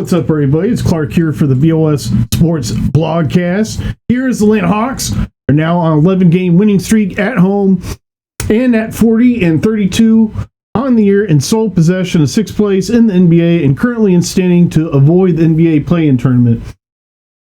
What's up, everybody? It's Clark here for the BOS Sports Blogcast. Here's the Atlanta Hawks are now on an 11-game winning streak at home and at 40-32 on the year in sole possession of sixth place in the NBA and currently in standing to avoid the NBA play-in tournament.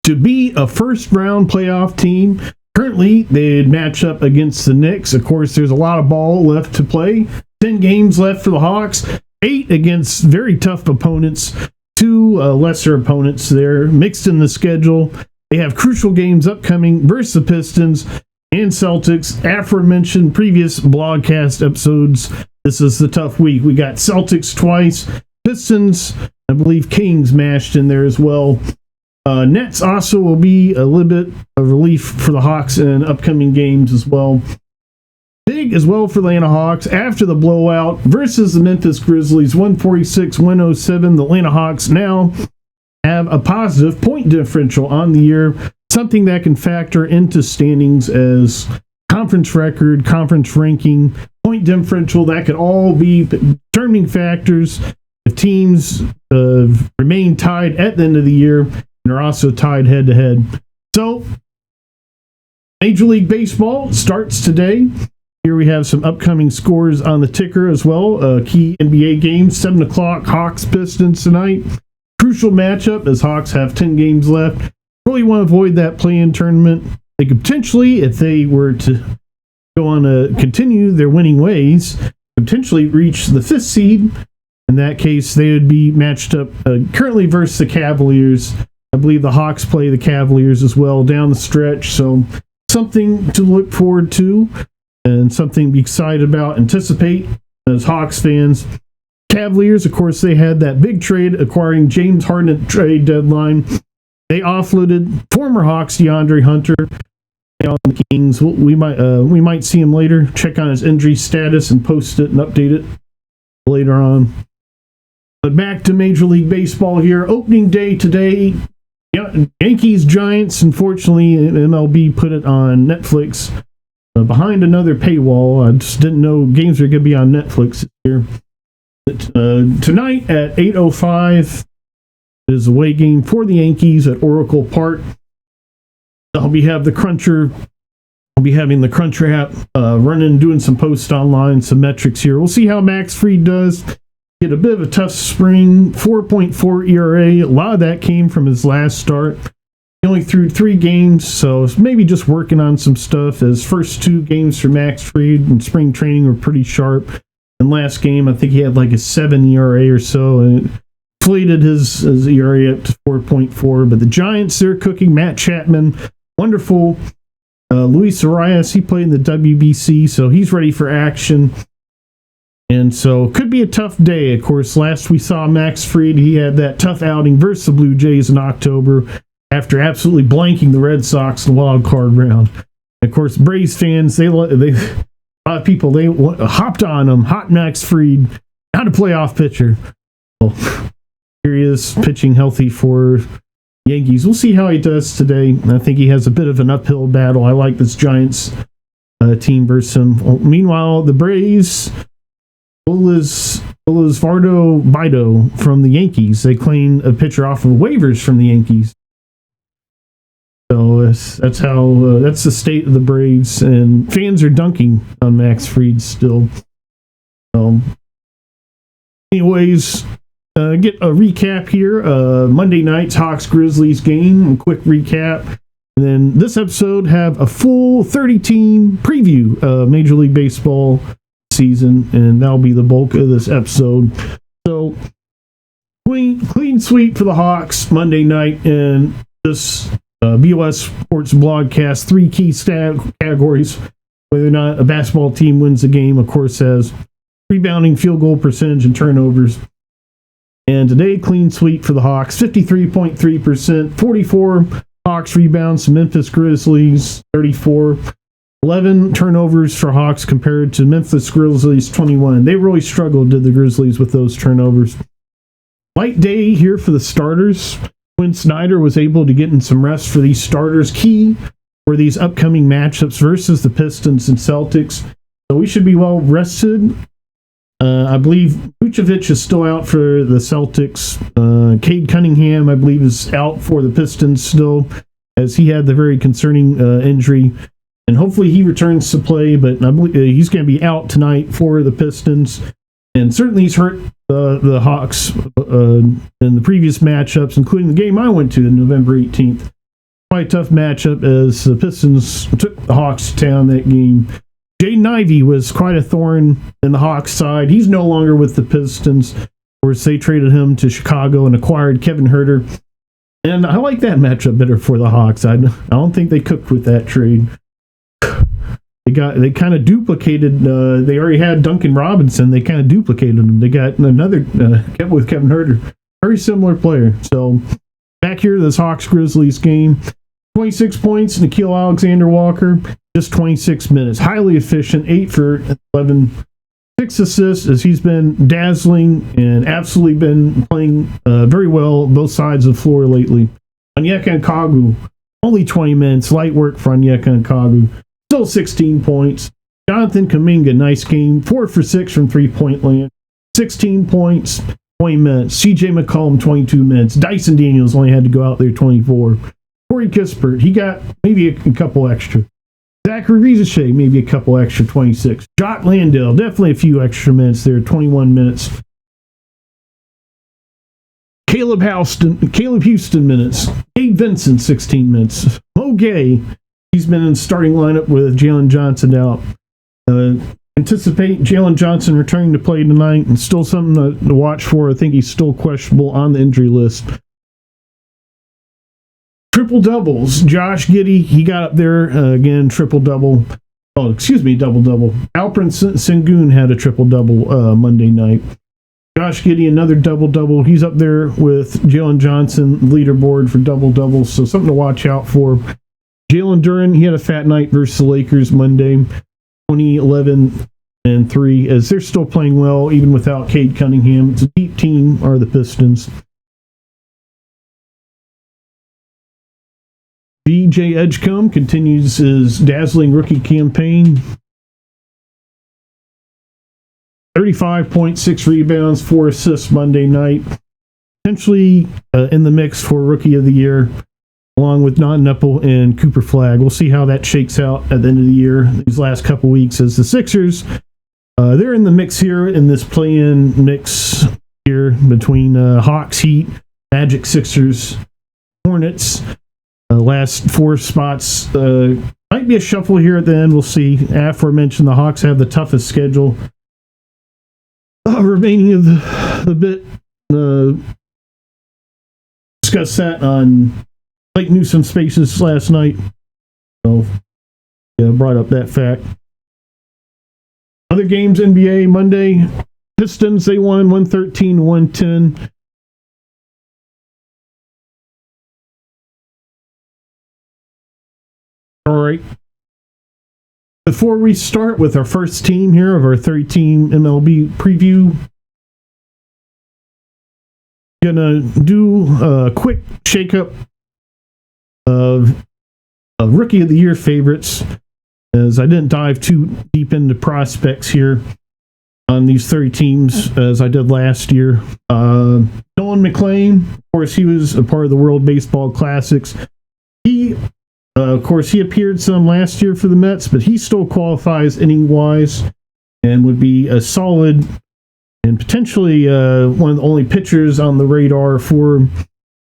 To be a first-round playoff team, currently they'd match up against the Knicks. Of course, there's a lot of ball left to play. 10 games left for the Hawks, 8 against very tough opponents. 2 lesser opponents there mixed in the schedule. They have crucial games upcoming versus the Pistons and Celtics. Aforementioned previous blogcast episodes, this is the tough week. We got Celtics twice, Pistons, I believe Kings mashed in there as well. Nets also will be a little bit of relief for the Hawks in upcoming games as well. Big as well for the Atlanta Hawks after the blowout versus the Memphis Grizzlies, 146-107. The Atlanta Hawks now have a positive point differential on the year, something that can factor into standings as conference record, conference ranking, point differential. That could all be determining factors if teams remain tied at the end of the year and are also tied head-to-head. So, Major League Baseball starts today. Here we have some upcoming scores on the ticker as well. Key NBA games, 7 o'clock, Hawks-Pistons tonight. Crucial matchup as Hawks have 10 games left. Really want to avoid that play-in tournament. They could potentially, if they were to go on to continue their winning ways, potentially reach the 5th seed. In that case, they would be matched up currently versus the Cavaliers. I believe the Hawks play the Cavaliers as well down the stretch. So something to look forward to. And something to be excited about, anticipate as Hawks fans. Cavaliers, of course, they had that big trade acquiring James Harden at trade deadline. They offloaded former Hawks DeAndre Hunter on the Kings. We might see him later. Check on his injury status and post it and update it later on. But back to Major League Baseball here. Opening day today. Yankees Giants. Unfortunately, MLB put it on Netflix. Behind another paywall. I just didn't know games are going to be on Netflix here. Tonight at 8:05 is a away game for the Yankees at Oracle Park. I'll be having the Cruncher app running, doing some posts online, some metrics here. We'll see how Max Fried does. He had a bit of a tough spring, 4.4 ERA. A lot of that came from his last start. He only threw 3 games, so maybe just working on some stuff. His first 2 games for Max Fried in spring training were pretty sharp. And last game, I think he had like a 7 ERA or so, and it inflated his ERA up to 4.4. But the Giants, they're cooking. Matt Chapman, wonderful. Luis Arias, he played in the WBC, so he's ready for action. And so, could be a tough day. Of course, last we saw Max Fried, he had that tough outing versus the Blue Jays in October, after absolutely blanking the Red Sox in the wild card round. And of course, Braves fans, a lot of people, they hopped on him. Hot Max Fried, not a playoff pitcher. Well, here he is pitching healthy for Yankees. We'll see how he does today. I think he has a bit of an uphill battle. I like this Giants team versus him. Well, meanwhile, the Braves, Osvaldo Bido from the Yankees. They claimed a pitcher off of waivers from the Yankees. So that's the state of the Braves, and fans are dunking on Max Fried still. Anyways, get a recap here. Monday night's Hawks-Grizzlies game, a quick recap. And then this episode have a full 30-team preview of Major League Baseball season, and that'll be the bulk of this episode. So, clean sweep for the Hawks Monday night, and this BOS Sports Blogcast, 3 key categories. Whether or not a basketball team wins the game, of course, has rebounding, field goal percentage, and turnovers. And today, clean sweep for the Hawks, 53.3%, 44 Hawks rebounds to Memphis Grizzlies, 34. 11 turnovers for Hawks compared to Memphis Grizzlies, 21. They really struggled, did the Grizzlies, with those turnovers. Light day here for the starters. Quinn Snyder was able to get in some rest for these starters. Key for these upcoming matchups versus the Pistons and Celtics. So we should be well rested. I believe Vucevic is still out for the Celtics. Cade Cunningham, I believe, is out for the Pistons still, as he had the very concerning injury. And hopefully he returns to play, but I believe he's going to be out tonight for the Pistons. And certainly he's hurt the Hawks in the previous matchups, including the game I went to on November 18th. Quite a tough matchup as the Pistons took the Hawks to town that game. Jaden Ivey was quite a thorn in the Hawks side. He's no longer with the Pistons. Of course, they traded him to Chicago and acquired Kevin Huerter. And I like that matchup better for the Hawks. I don't think they cooked with that trade. They kind of duplicated. They already had Duncan Robinson. They kind of duplicated him. They got another with Kevin Huerter, very similar player. So back here, this Hawks Grizzlies game, 26 points. Nickeil Alexander-Walker, just 26 minutes, highly efficient, 8 for 11, 6 assists, as he's been dazzling and absolutely been playing very well both sides of the floor lately. Onyeka Okongwu, only 20 minutes, light work for Onyeka Okongwu. Still 16 points. Jonathan Kuminga, nice game. 4 for 6 from three-point land. 16 points, 20 minutes. CJ McCollum, 22 minutes. Dyson Daniels only had to go out there 24. Corey Kispert, he got maybe a couple extra. Zachary Rizachet, maybe a couple extra, 26. Jock Landale, definitely a few extra minutes there, 21 minutes. Caleb Houston minutes. Gabe Vincent, 16 minutes. Mo Gay, he's been in the starting lineup with Jalen Johnson out. Anticipate Jalen Johnson returning to play tonight, and still something to watch for. I think he's still questionable on the injury list. Triple doubles. Josh Giddey, he got up there again, triple double. Oh, excuse me, double double. Alperen Sengun had a triple double Monday night. Josh Giddey, another double double. He's up there with Jalen Johnson, leaderboard for double doubles, so something to watch out for. Jalen Duren, he had a fat night versus the Lakers Monday, 20-11-3, as they're still playing well, even without Cade Cunningham. It's a deep team, are the Pistons. DJ Edgecombe continues his dazzling rookie campaign. 35.6 rebounds, 4 assists Monday night. Potentially in the mix for Rookie of the Year, along with Don Nepple and Cooper Flagg. We'll see how that shakes out at the end of the year, these last couple weeks, as the Sixers, they're in the mix here, in this play-in mix here between Hawks, Heat, Magic, Sixers, Hornets. Last 4 spots. Might be a shuffle here at the end. We'll see. Aforementioned, the Hawks have the toughest schedule remaining of the bit. Discussed that on Blake Newsom Spaces last night. So, yeah, brought up that fact. Other games, NBA Monday. Pistons, they won 113-110. All right. Before we start with our first team here of our 30-team MLB preview, gonna do a quick shakeup of Rookie of the Year favorites, as I didn't dive too deep into prospects here on these 30 teams as I did last year. Nolan McLean, of course, he was a part of the World Baseball Classics. Of course, he appeared some last year for the Mets, but he still qualifies inning-wise and would be a solid and potentially one of the only pitchers on the radar for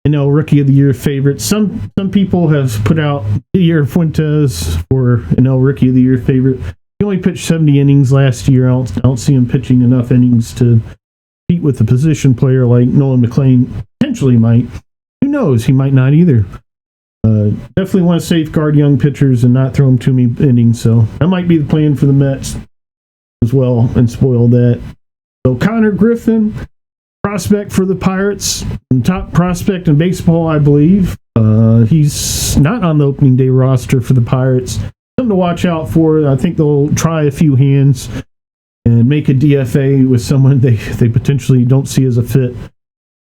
NL Rookie of the Year favorites. Some people have put out Didier Fuentes for NL Rookie of the Year favorite. He only pitched 70 innings last year. I don't see him pitching enough innings to compete with a position player like Nolan McLean. Potentially might. Who knows? He might not either. Definitely want to safeguard young pitchers and not throw them too many innings, so that might be the plan for the Mets as well, and spoil that. So Connor Griffin, prospect for the Pirates, top prospect in baseball, I believe. He's not on the opening day roster for the Pirates. Something to watch out for. I think they'll try a few hands and make a DFA with someone they potentially don't see as a fit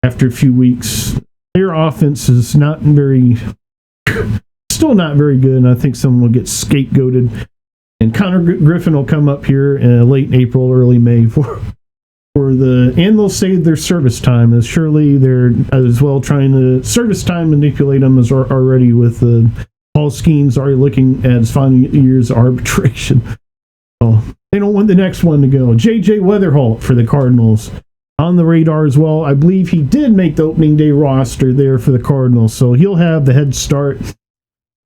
after a few weeks. Their offense is still not very good, and I think someone will get scapegoated. And Connor Griffin will come up here late April, early May for and they'll save their service time, as surely they're as well trying to service time manipulate them as already with the Paul Skeens already looking at his final year's arbitration. So they don't want the next one to go. J.J. Weatherholt for the Cardinals on the radar as well. I believe he did make the opening day roster there for the Cardinals, so he'll have the head start.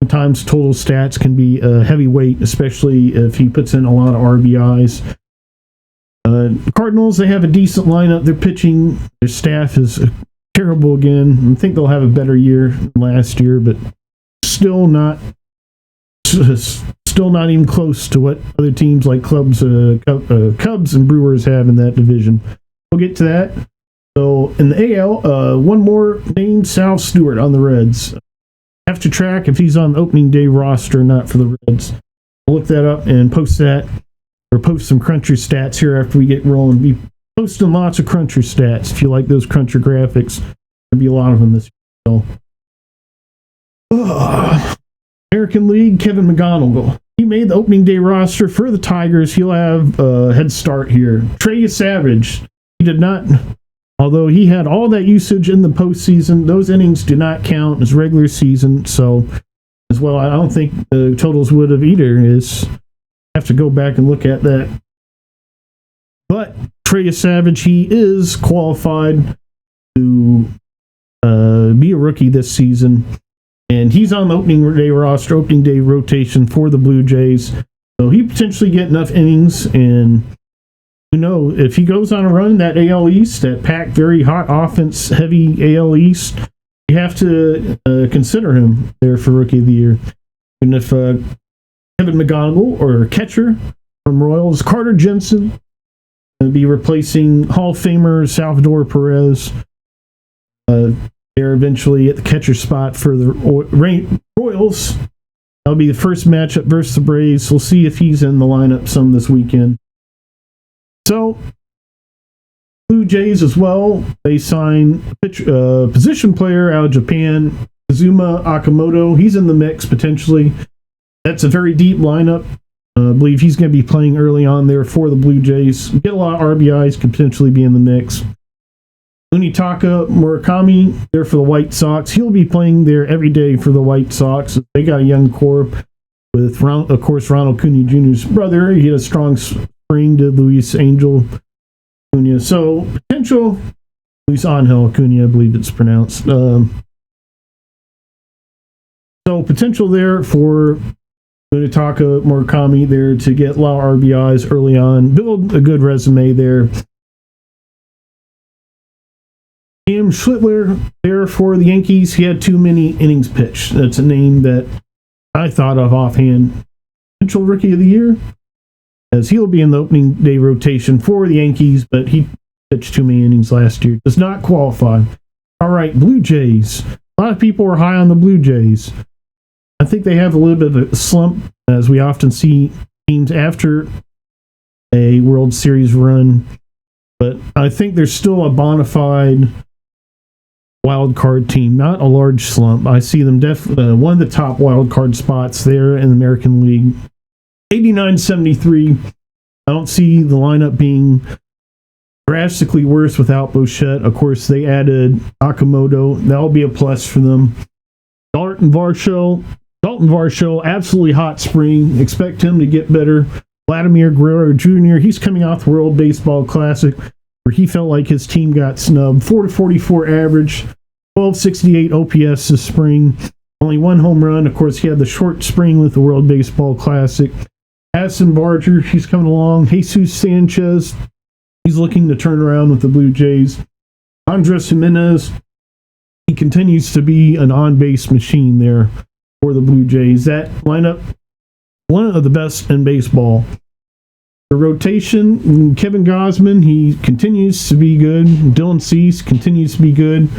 Sometimes total stats can be a heavyweight, especially if he puts in a lot of RBIs. Cardinals, they have a decent lineup. Their pitching, their staff is terrible again. I think they'll have a better year than last year, but still not even close to what other teams like Cubs and Brewers have in that division. We'll get to that. So in the AL, one more name, Sal Stewart on the Reds. Have to track if he's on the opening day roster or not for the Reds. I'll look that up and post that, or post some Cruncher stats here after we get rolling. Be posting lots of Cruncher stats if you like those Cruncher graphics. There'll be a lot of them this year. So, American League, Kevin McGonigal. He made the opening day roster for the Tigers. He'll have a head start here. Trey Savage. He did not, although he had all that usage in the postseason, those innings do not count as regular season. So, as well, I don't think the totals would have either. Have to go back and look at that. But Trey Savage, he is qualified to be a rookie this season. And he's on the opening day roster, opening day rotation for the Blue Jays. So he potentially get enough innings. And you know, if he goes on a run in that AL East, that packed, very hot offense heavy AL East, you have to consider him there for Rookie of the Year. And if Kevin McGonigal, or catcher from Royals, Carter Jensen, will be replacing Hall of Famer Salvador Perez. They're eventually at the catcher spot for the Royals. That'll be the first matchup versus the Braves. We'll see if he's in the lineup some this weekend. So, Blue Jays as well. They sign a position player out of Japan, Kazuma Akamoto. He's in the mix potentially. That's a very deep lineup. I believe he's going to be playing early on there for the Blue Jays. Get a lot of RBIs, could potentially be in the mix. Unitaka Murakami there for the White Sox. He'll be playing there every day for the White Sox. They got a young core with, of course, Ronald Acuna Jr.'s brother. He had a strong spring, did Luis Angel Acuna. So, potential, Luis Angel Acuna, I believe it's pronounced. So, potential there for Unitaka Murakami there to get a lot of RBIs early on. Build a good resume there. Cam Schlittler there for the Yankees. He had too many innings pitched. That's a name that I thought of offhand. Potential Rookie of the Year, as he'll be in the opening day rotation for the Yankees, but he pitched too many innings last year. Does not qualify. All right, Blue Jays. A lot of people are high on the Blue Jays. I think they have a little bit of a slump, as we often see teams after a World Series run. But I think they're still a bona fide wild card team, not a large slump. I see them definitely one of the top wild card spots there in the American League. 89-73. I don't see the lineup being drastically worse without Bichette. Of course, they added Akamoto. That'll be a plus for them. Dalton Varsho, absolutely hot spring. Expect him to get better. Vladimir Guerrero Jr., he's coming off the World Baseball Classic, where he felt like his team got snubbed. 4.44 average, 12.68 OPS this spring. Only one home run. Of course, he had the short spring with the World Baseball Classic. Addison Barger, he's coming along. Jesus Sanchez, he's looking to turn around with the Blue Jays. Andres Jimenez, he continues to be an on-base machine there for the Blue Jays. That lineup, one of the best in baseball. The rotation, Kevin Gausman, he continues to be good. Dylan Cease continues to be good.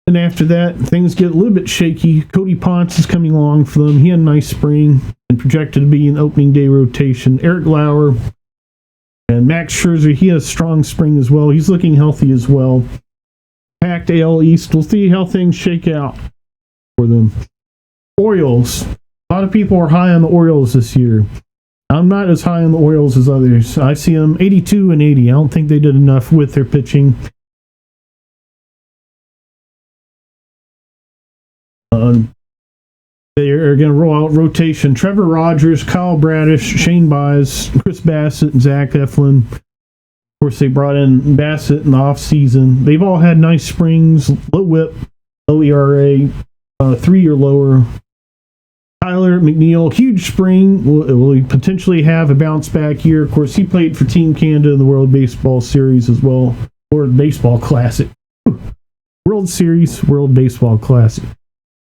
And after that, things get a little bit shaky. Cody Ponce is coming along for them. He had a nice spring and projected to be an opening day rotation. Eric Lauer and Max Scherzer, he has a strong spring as well. He's looking healthy as well. Packed AL East. We'll see how things shake out for them. Orioles. A lot of people are high on the Orioles this year. I'm not as high on the Orioles as others. I see them 82 and 80. I don't think they did enough with their pitching. They are going to roll out rotation. Trevor Rogers, Kyle Bradish, Shane Bies, Chris Bassett, and Zach Eflin. Of course, they brought in Bassett in the offseason. They've all had nice springs, low whip, low ERA, 3 or lower. Tyler McNeil, huge spring. Will he potentially have a bounce back year? Of course, he played for Team Canada in the World Baseball Series as well. World Baseball Classic. World Series, World Baseball Classic.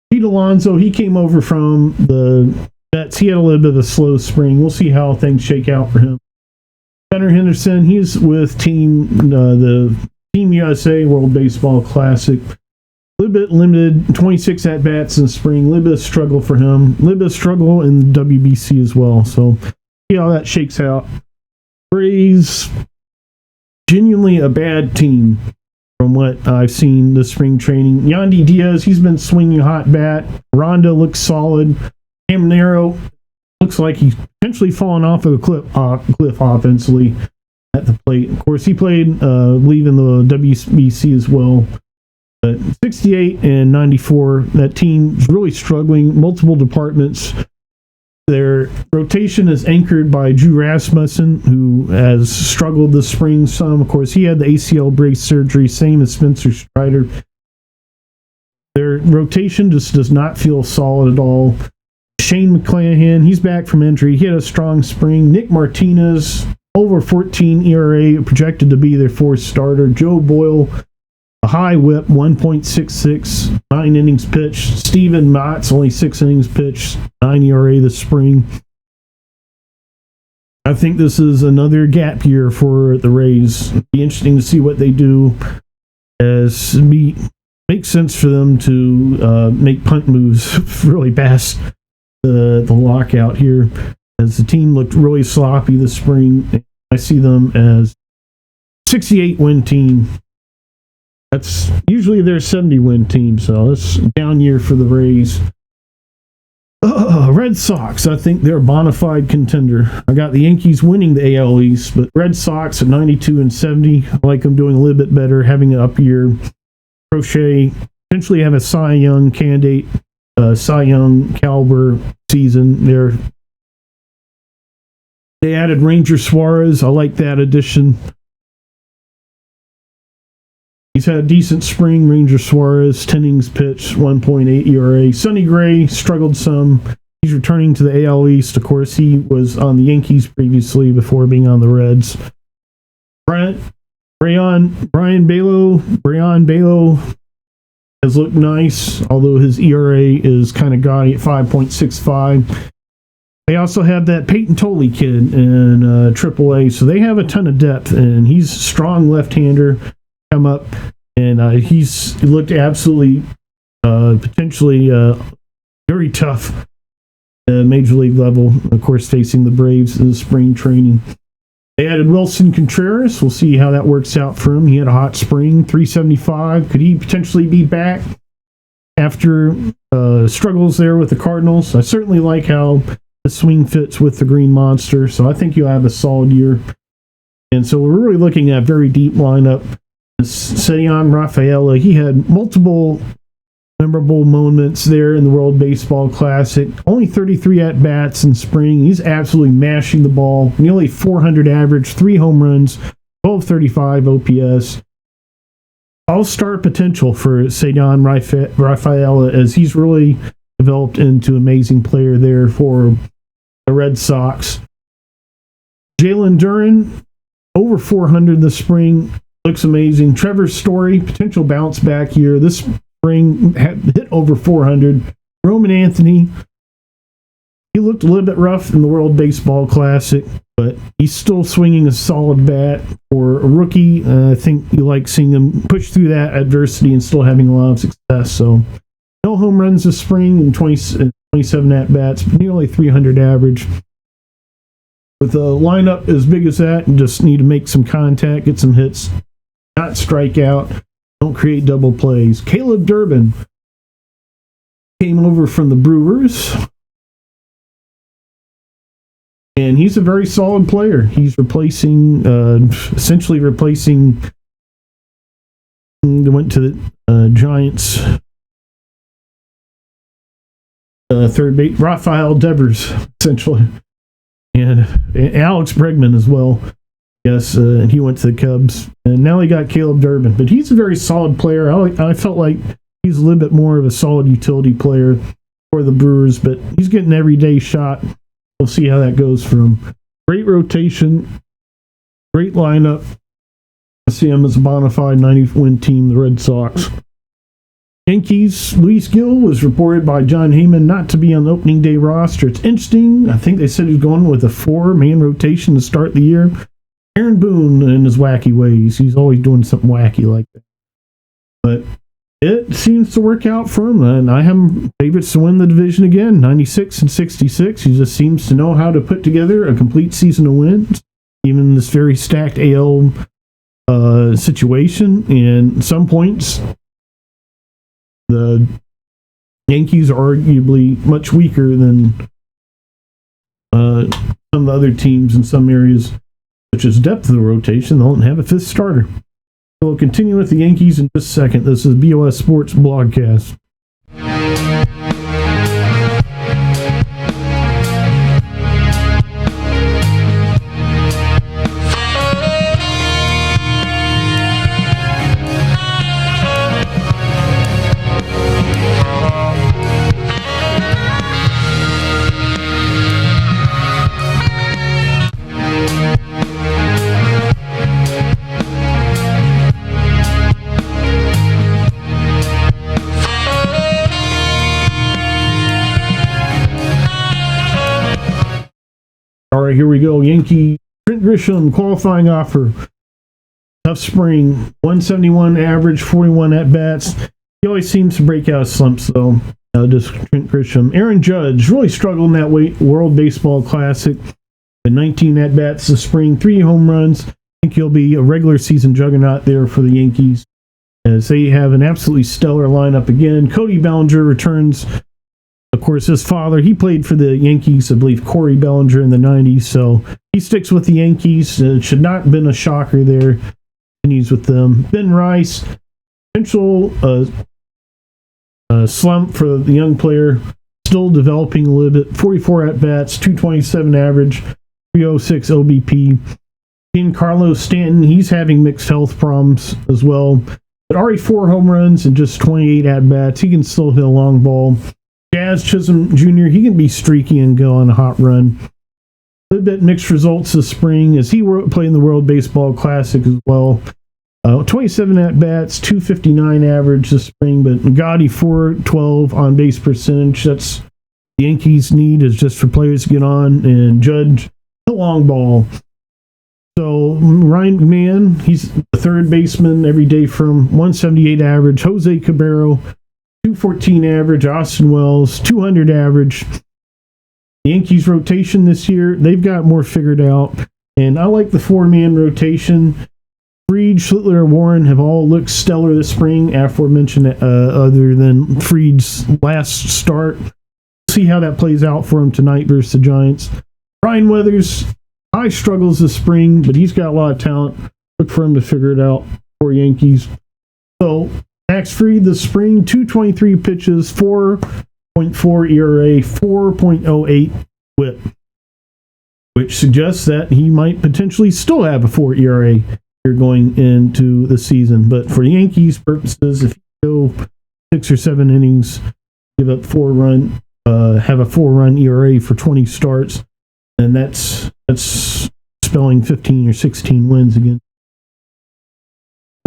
Pete Alonso, he came over from the Mets. He had a little bit of a slow spring. We'll see how things shake out for him. Gunnar Henderson, he's with the Team USA World Baseball Classic. A little bit limited, 26 at-bats in the spring. A little bit of struggle for him. A little bit of struggle in the WBC as well. So, see how that shakes out. Braves, genuinely a bad team from what I've seen this spring training. Yandy Diaz, he's been swinging hot bat. Ronda looks solid. Caminero looks like he's potentially fallen off of a cliff offensively at the plate. Of course, he played, leaving the WBC as well. But 68 and 94, that team's really struggling. Multiple departments. Their rotation is anchored by Drew Rasmussen, who has struggled this spring some. Of course, he had the ACL brace surgery, same as Spencer Strider. Their rotation just does not feel solid at all. Shane McClanahan, he's back from injury. He had a strong spring. Nick Martinez, over 14 ERA, projected to be their fourth starter. Joe Boyle, a high whip, 1.66, 9 innings pitched. Steven Matz, only 6 innings pitched, 9 ERA this spring. I think this is another gap year for the Rays. It'll be interesting to see what they do, as it makes sense for them to make punt moves really past the lockout here, as the team looked really sloppy this spring. I see them as 68 win team. That's usually their 70-win team, so it's a down year for the Rays. Red Sox, I think they're a bona fide contender. I got the Yankees winning the AL East, but Red Sox at 92 and 70, I like them doing a little bit better, having an up year. Crochet, potentially have a Cy Young candidate, Cy Young caliber season. They added Ranger Suarez. I like that addition. He's had a decent spring. Ranger Suarez, 10 innings pitched, 1.8 ERA. Sonny Gray struggled some. He's returning to the AL East. Of course, he was on the Yankees previously before being on the Reds. Brian Balo has looked nice, although his ERA is kind of gaudy at 5.65. They also have that Peyton Tolley kid in AAA, so they have a ton of depth, and he's a strong left-hander. Come up, and he's looked absolutely potentially very tough major league level, of course, facing the Braves in the spring training. They added Wilson Contreras. We'll see how that works out for him. He had a hot spring, 375. Could he potentially be back after struggles there with the Cardinals? I certainly like how the swing fits with the Green Monster, so I think you'll have a solid year. And so we're really looking at a very deep lineup. Cedric Rafaela, he had multiple memorable moments there in the World Baseball Classic. Only 33 at-bats in spring. He's absolutely mashing the ball. Nearly 400 average, 3 home runs, 1235 OPS. All-star potential for Cedric Rafaela, as he's really developed into an amazing player there for the Red Sox. Jalen Duran, over 400 this spring. Looks amazing. Trevor Story, potential bounce back year. This spring hit over 400. Roman Anthony, he looked a little bit rough in the World Baseball Classic, but he's still swinging a solid bat for a rookie. I think you like seeing him push through that adversity and still having a lot of success. So, no home runs this spring and 27 at-bats, nearly 300 average. With a lineup as big as that, you just need to make some contact, get some hits, not strike out, don't create double plays. Caleb Durbin came over from the Brewers. And he's a very solid player. He's essentially replacing. They went to the Giants. Third base, Rafael Devers, essentially. And Alex Bregman as well. Yes, and he went to the Cubs. And now they got Caleb Durbin. But he's a very solid player. I felt like he's a little bit more of a solid utility player for the Brewers, but he's getting an everyday shot. We'll see how that goes for him. Great rotation, great lineup. I see him as a bona fide 90-win team, the Red Sox. Yankees, Luis Gil was reported by John Heyman not to be on the opening day roster. It's interesting. I think they said he's going with a 4-man rotation to start the year. Aaron Boone in his wacky ways. He's always doing something wacky like that. But it seems to work out for him, and I have favorites to win the division again, 96 and 66. He just seems to know how to put together a complete season of wins, even in this very stacked AL situation. And at some points, the Yankees are arguably much weaker than some of the other teams in some areas, such as depth of the rotation. They don't have a fifth starter. So we'll continue with the Yankees in just a second. This is BOS Sports Blogcast. All right, here we go. Yankee Trent Grisham qualifying offer. Tough spring. 171 average, 41 at-bats. He always seems to break out of slumps, though. Just Trent Grisham. Aaron Judge really struggled in that World Baseball Classic. The 19 at-bats this spring, 3 home runs. I think he'll be a regular season juggernaut there for the Yankees, as they have an absolutely stellar lineup again. Cody Bellinger returns. Of course, his father, he played for the Yankees, I believe, Corey Bellinger in the 90s, so he sticks with the Yankees. It should not have been a shocker there. Continues with them. Ben Rice, potential slump for the young player, still developing a little bit. 44 at-bats, 227 average, 306 OBP. Giancarlo Stanton, he's having mixed health problems as well, but already 4 home runs and just 28 at-bats. He can still hit a long ball. Jazz Chisholm Jr., he can be streaky and go on a hot run. A little bit mixed results this spring as he played in the World Baseball Classic as well. 27 at-bats, 259 average this spring, but Gotti 412 on-base percentage. That's the Yankees need, is just for players to get on and Judge the long ball. So Ryan McMahon, he's the third baseman every day from 178 average. Jose Cabrera, 214 average. Austin Wells, 200 average. The Yankees rotation this year, they've got more figured out. And I like the 4-man rotation. Fried, Schlittler, Warren have all looked stellar this spring, aforementioned, other than Fried's last start. See how that plays out for him tonight versus the Giants. Brian Weathers, high struggles this spring, but he's got a lot of talent. Look for him to figure it out for Yankees. So, Max Fried this spring, 223 pitches, 4.4 ERA, 4.08 WHIP, which suggests that he might potentially still have a 4 ERA here going into the season. But for Yankees purposes, if you go 6 or 7 innings, give up 4 run, have a 4-run ERA for 20 starts, and that's spelling 15 or 16 wins again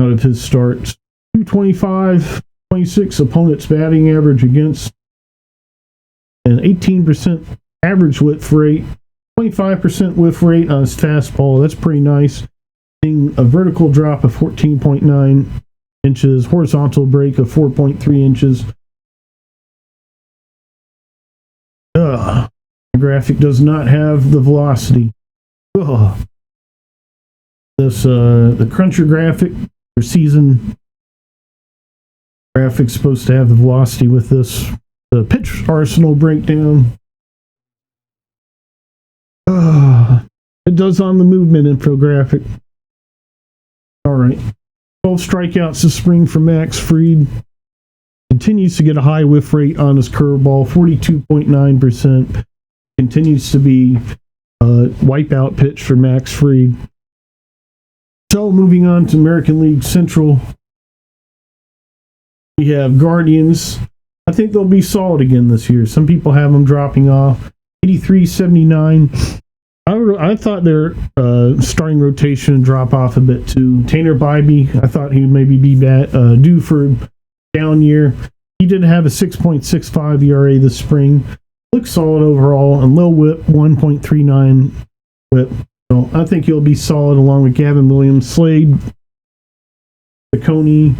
out of his starts. 225, 26 opponents batting average against, and 18% average whiff rate, 25% whiff rate on his fastball. That's pretty nice. Seeing a vertical drop of 14.9 inches, horizontal break of 4.3 inches. The graphic does not have the velocity. This the Cruncher graphic for season graphics supposed to have the velocity with this. The pitch arsenal breakdown. It does on the movement infographic. All right. 12 strikeouts this spring for Max Fried. Continues to get a high whiff rate on his curveball, 42.9%. Continues to be a wipeout pitch for Max Fried. So moving on to American League Central, we have Guardians. I think they'll be solid again this year. Some people have them dropping off. 83-79. I thought their starting rotation would drop off a bit too. Tanner Bybee, I thought he would maybe be due for a down year. He did have a 6.65 ERA this spring. Looks solid overall, and low whip, 1.39 whip. So I think he'll be solid along with Gavin Williams, Slade, Ciccone,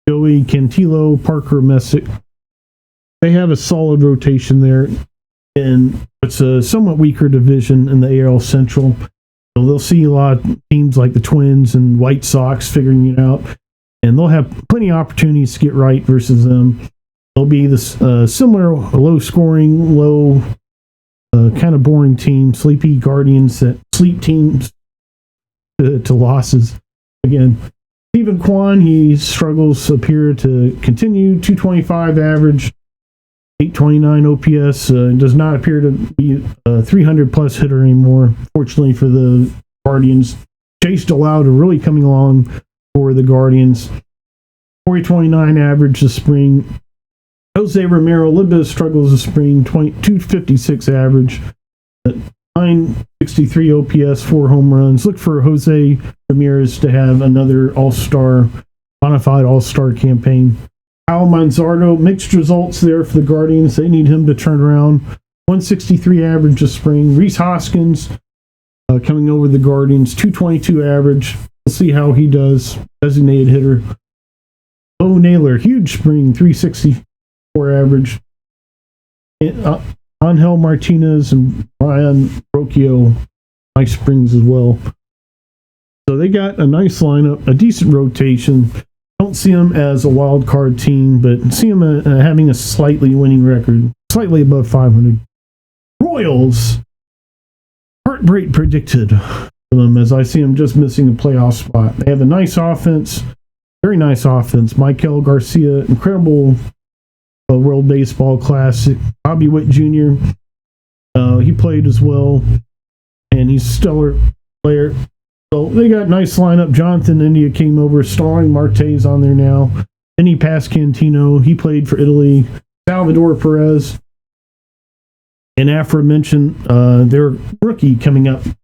Joey Cantillo, Parker Messick. They have a solid rotation there, and it's a somewhat weaker division in the AL Central. So they'll see a lot of teams like the Twins and White Sox figuring it out, and they'll have plenty of opportunities to get right versus them. They'll be this similar low-scoring, low, kind of boring team, sleepy Guardians that sleep teams to losses. Again, Stephen Kwan, he struggles appear to continue. 225 average, 829 OPS. Does not appear to be a 300-plus hitter anymore, fortunately for the Guardians. Chase DeLauder really coming along for the Guardians. 429 average this spring. Jose Romero, a little bit of struggles this spring, 256 average, 963 OPS, 4 home runs. Look for Jose Ramirez to have another all-star, bona fide all-star campaign. Al Manzardo, mixed results there for the Guardians. They need him to turn around. 163 average this spring. Rhys Hoskins coming over the Guardians, 222 average. We'll see how he does. Designated hitter. Bo Naylor, huge spring, 364 average. Angel Martinez and Brian Brocchio, nice springs as well. So they got a nice lineup, a decent rotation. Don't see them as a wild card team, but see them having a slightly winning record, slightly above 500. Royals, heartbreak predicted for them, as I see them just missing a playoff spot. They have a nice offense, very nice offense. Michael Garcia, incredible World Baseball Classic. Bobby Witt Jr., he played as well, and he's a stellar player. So they got a nice lineup. Jonathan India came over. Starling Marte's on there now. Then he passed Cantino. He played for Italy. Salvador Perez. And aforementioned, their rookie coming up at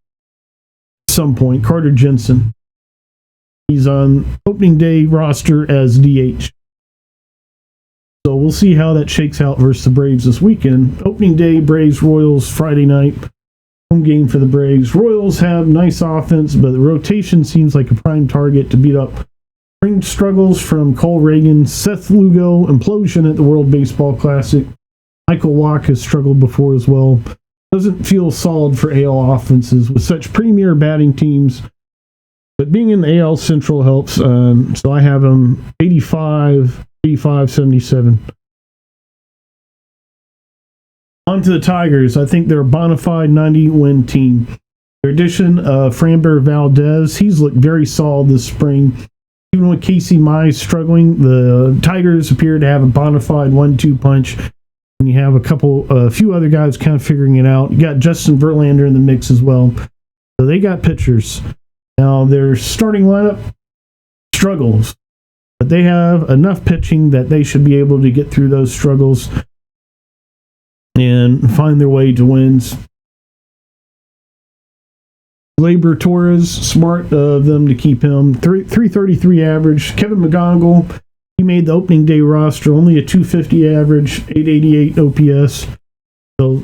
some point, Carter Jensen. He's on opening day roster as DH. So we'll see how that shakes out versus the Braves this weekend. Opening day, Braves Royals Friday night. Home game for the Braves. Royals have nice offense, but the rotation seems like a prime target to beat up. Spring struggles from Cole Reagan, Seth Lugo, implosion at the World Baseball Classic. Michael Wacha has struggled before as well. Doesn't feel solid for AL offenses with such premier batting teams. But being in the AL Central helps. So I have them 85, 77. On to the Tigers. I think they're a bona fide 90-win team. Their addition of Framber Valdez, he's looked very solid this spring. Even with Casey Mize struggling, the Tigers appear to have a bona fide 1-2 punch. And you have a few other guys kind of figuring it out. You got Justin Verlander in the mix as well. So they got pitchers. Now, their starting lineup struggles. But they have enough pitching that they should be able to get through those struggles and find their way to wins. Gleyber Torres, smart of them to keep him. 333 average. Kevin McGonigal, he made the opening day roster, only a 250 average, 888 OPS. So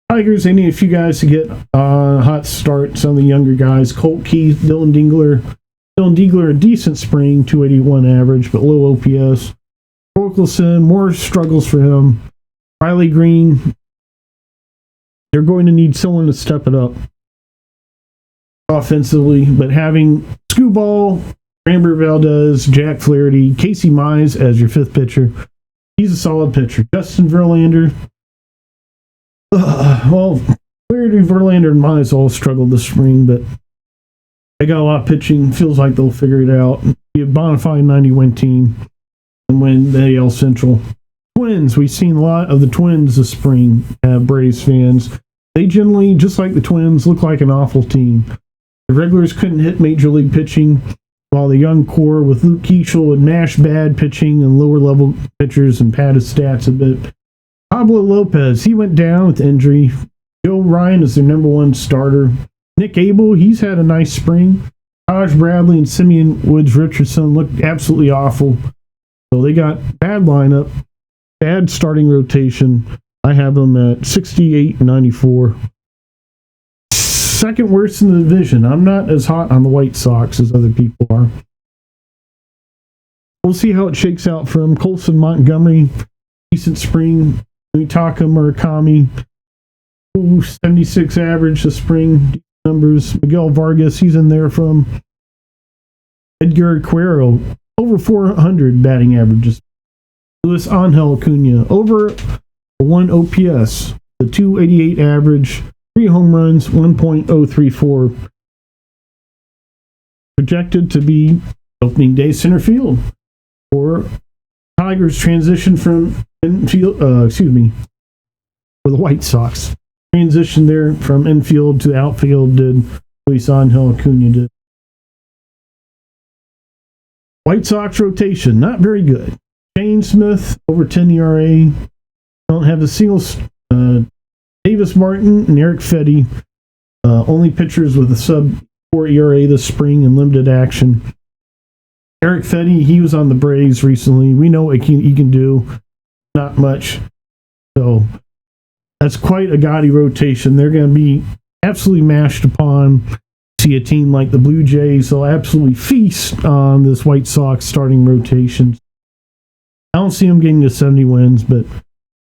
Tigers, they need a few guys to get a hot start. Some of the younger guys, Colt Keith, Dylan Dingler. Dylan Dingler, a decent spring, 281 average, but low OPS. Torkelson, more struggles for him. Riley Green, they're going to need someone to step it up offensively, but having Skubal, Framber Valdez, Jack Flaherty, Casey Mize as your fifth pitcher, he's a solid pitcher. Justin Verlander, well, Flaherty, Verlander, and Mize all struggled this spring, but they got a lot of pitching. Feels like they'll figure it out. Be a bona fide 90-win team and win the AL Central. Twins. We've seen a lot of the Twins this spring. Braves fans. They generally, just like the Twins, look like an awful team. The regulars couldn't hit major league pitching, while the young core with Luke Keeschel would mash bad pitching and lower level pitchers and pad his stats a bit. Pablo Lopez, he went down with injury. Joe Ryan is their number one starter. Nick Abel, he's had a nice spring. Taj Bradley and Simeon Woods Richardson looked absolutely awful. So they got bad lineup, bad starting rotation. I have them at 68 and 94. Second worst in the division. I'm not as hot on the White Sox as other people are. We'll see how it shakes out for them. Colson Montgomery, decent spring. Mitaka Murakami, 76 average this spring. Numbers. Miguel Vargas, he's in there from. Edgar Cuero, over 400 batting averages. Luis Angel Acuna, over 1 OPS, the 288 average, 3 home runs, 1.034. Projected to be opening day center field for Tigers transition from infield, for the White Sox. Transition there from infield to outfield did Luis Angel Acuna did. White Sox rotation, not very good. Shane Smith, over 10 ERA. Don't have a single. Davis Martin and Eric Fetty, only pitchers with a sub-4 ERA this spring in limited action. Eric Fetty, he was on the Braves recently. We know what he can do. Not much. So that's quite a gaudy rotation. They're going to be absolutely mashed upon. See a team like the Blue Jays, they'll absolutely feast on this White Sox starting rotation. I don't see them getting to 70 wins, but I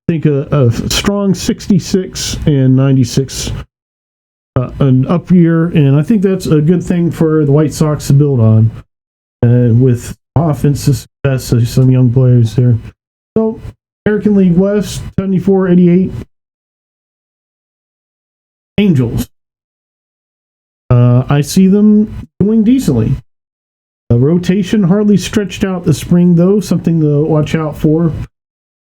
think a strong 66 and 96, an up year, and I think that's a good thing for the White Sox to build on with offensive success of some young players there. So, American League West, 74-88. Angels. I see them doing decently. Rotation hardly stretched out this spring, though. Something to watch out for.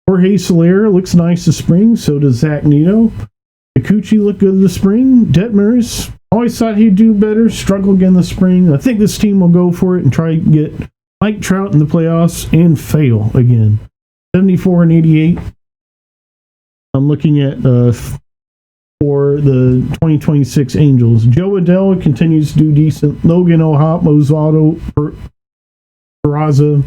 Jorge Soler looks nice this spring. So does Zach Neto. Kikuchi looked good this spring. Detmers, always thought he'd do better. Struggled again this spring. I think this team will go for it and try to get Mike Trout in the playoffs and fail again. 74 and 88. I'm looking at for the 2026 Angels. Joe Adell continues to do decent. Logan O'Hoppe, Osvaldo Peraza.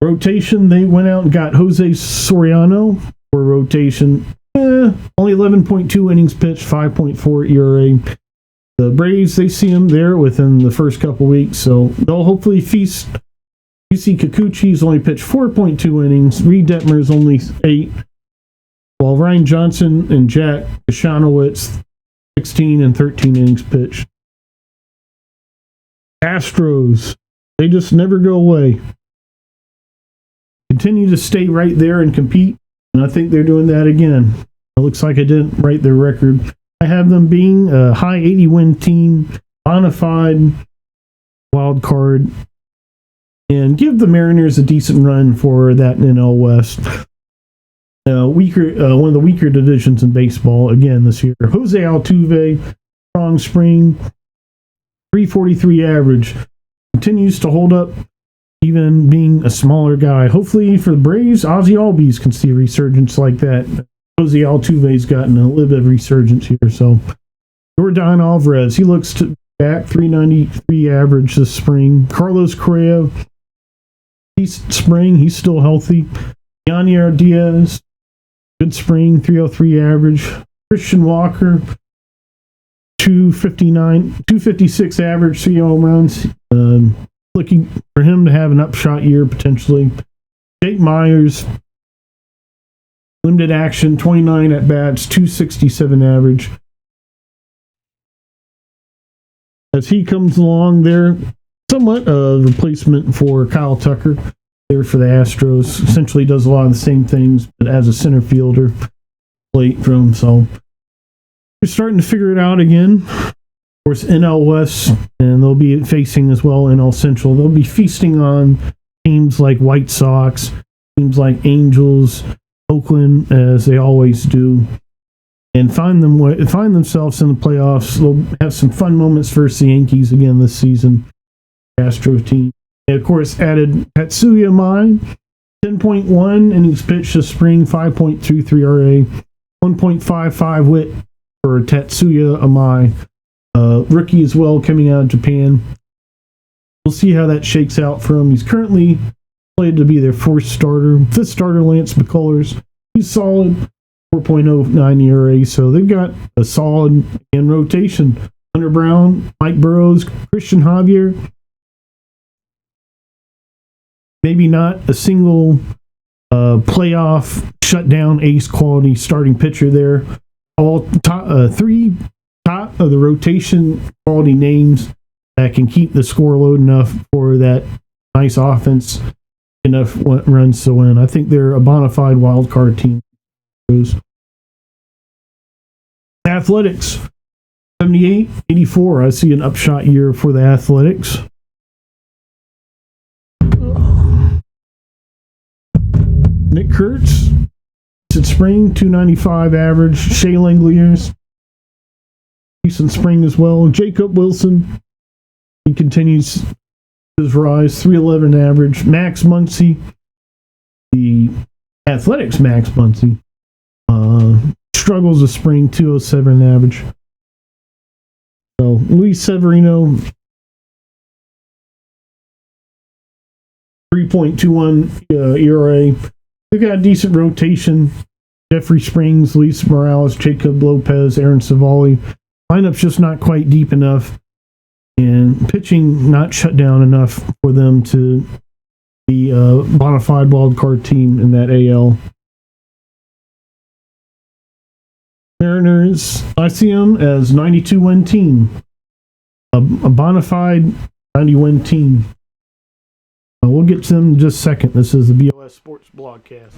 Rotation, they went out and got Jose Soriano for rotation. Only 11.2 innings pitched, 5.4 ERA. The Braves, they see him there within the first couple weeks, so they'll hopefully feast. You see Kikuchi's only pitched 4.2 innings. Reed Detmer's only 8. While Ryan Johnson and Jack Kashanowitz, 16 and 13 innings pitched. Astros, they just never go away. Continue to stay right there and compete, and I think they're doing that again. It looks like I didn't write their record. I have them being a high 80-win team, bona fide wild card, and give the Mariners a decent run for that NL West. One of the weaker divisions in baseball again this year. Jose Altuve, strong spring, 343 average, continues to hold up, even being a smaller guy. Hopefully for the Braves, Ozzie Albies can see a resurgence like that. Jose Altuve's gotten a little bit of resurgence here. So Yordan Alvarez, he looks to back 393 average this spring. Carlos Correa, he's still healthy. Yanier Diaz, good spring, 303 average. Christian Walker, 256 average, 3 home runs. Looking for him to have an upshot year potentially. Jake Myers, limited action, 29 at bats, 267 average. As he comes along there, somewhat a replacement for Kyle Tucker there for the Astros. Essentially does a lot of the same things, but as a center fielder. plate for them. So they're starting to figure it out again. Of course, NL West, and they'll be facing as well NL Central. They'll be feasting on teams like White Sox, teams like Angels, Oakland, as they always do, and find themselves in the playoffs. They'll have some fun moments versus the Yankees again this season. Astro team. They, of course, added Tatsuya Mai, 10.1 innings pitched this spring, 5.23 RA, 1.55 WHIP for Tatsuya Amai. Rookie as well, coming out of Japan. We'll see how that shakes out for him. He's currently played to be their fifth starter, Lance McCullers. He's solid, 4.09 ERA, so they've got a solid rotation. Hunter Brown, Mike Burrows, Christian Javier. Maybe not a single playoff shutdown ace quality starting pitcher there. All three top of the rotation quality names that can keep the score low enough for that nice offense, enough runs to win. I think they're a bona fide wild card team. Athletics, 78-84. I see an upshot year for the Athletics. Nick Kurtz, decent spring, 295 average. Shea Langoliers, decent spring as well. Jacob Wilson, he continues his rise, 311 average. Max Muncy, the Athletics Max Muncy, struggles this spring, 207 average. So Luis Severino, 3.21 ERA. They've got a decent rotation. Jeffrey Springs, Luis Morales, Jacob Lopez, Aaron Savali. Lineup's just not quite deep enough, and pitching not shut down enough for them to be a bona fide wild card team in that AL. Mariners, I see them as 92-win team. A bona fide 90-win team. We'll get to them in just a second. This is the BOS Sports Blogcast.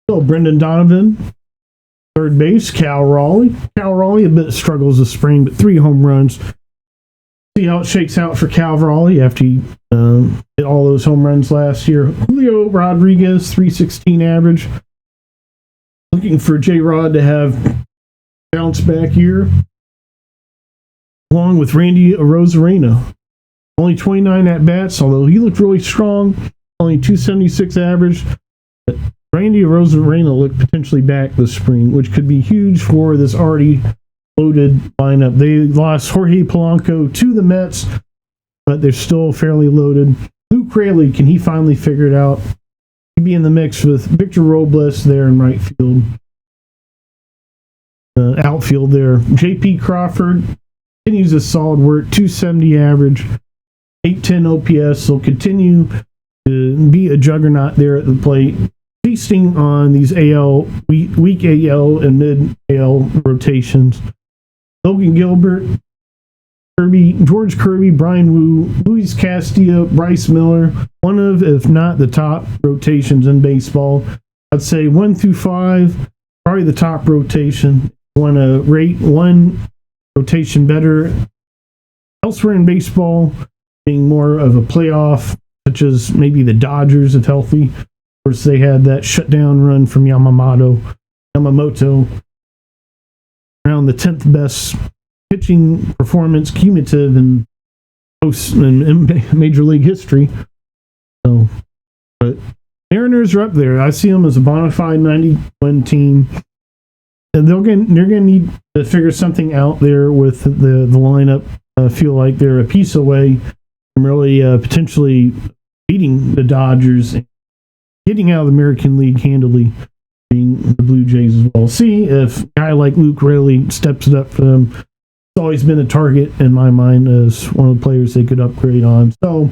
So, Brendan Donovan, third base. Cal Raleigh. Cal Raleigh a bit struggles this spring, but 3 home runs. See how it shakes out for Cal Raleigh after he hit all those home runs last year. Julio Rodriguez, 316 average. Looking for J-Rod to have bounce back year, along with Randy Arozarena. Only 29 at-bats, although he looked really strong. Only 276 average. But Randy Arozarena looked potentially back this spring, which could be huge for this already loaded lineup. They lost Jorge Polanco to the Mets, but they're still fairly loaded. Luke Raley, can he finally figure it out? He'd be in the mix with Victor Robles there in right field. Outfield there. J.P. Crawford continues a solid work, 270 average, 810 OPS. He'll continue to be a juggernaut there at the plate, feasting on these weak AL and mid AL rotations. Logan Gilbert, George Kirby, Brian Wu, Luis Castillo, Bryce Miller, one of, if not the top rotations in baseball. I'd say 1 through 5, probably the top rotation. Want to rate one rotation better elsewhere in baseball, being more of a playoff, such as maybe the Dodgers if healthy. Of course, they had that shutdown run from Yamamoto, around the 10th best pitching performance cumulative in Major League history. So, but Mariners are up there. I see them as a bona fide 90-win team. And they're going to need to figure something out there with the lineup. I feel like they're a piece away from really potentially beating the Dodgers and getting out of the American League handily, being the Blue Jays as well. See if a guy like Luke Raley steps it up for them. always been a target in my mind as one of the players they could upgrade on. So,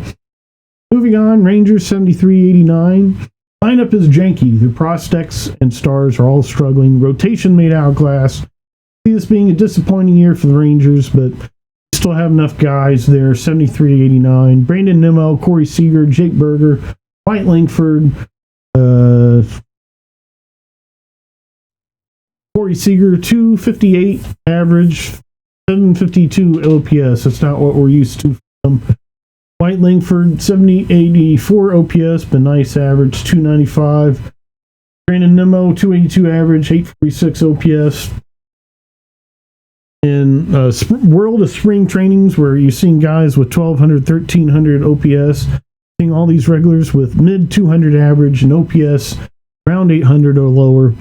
moving on, Rangers 73-89. Lineup is janky. The prospects and stars are all struggling. Rotation made outclassed. See this being a disappointing year for the Rangers, but still have enough guys there. 73-89. Brandon Nimmo, Corey Seager, Jake Berger, White Langford, Corey Seager, 258 average, 752 OPS. That's not what we're used to from White Langford, 84 OPS, but nice average, 295. Brandon Nimmo, 282 average, 846 OPS. In world of spring trainings where you're seeing guys with 1,200, 1,300 OPS, seeing all these regulars with mid 200 average and OPS around 800 or lower.